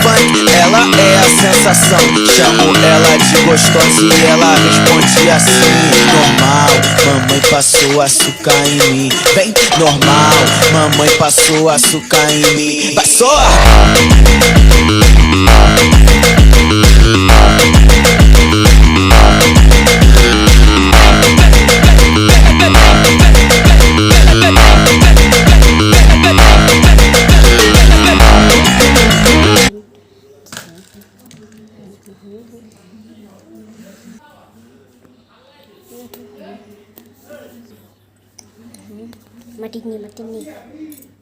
funk, ela é a sensação. Chamo ela de gostosa e ela responde assim: normal, mamãe passou açúcar em mim. Bem normal, mamãe passou açúcar em mim. Vai só! Matini.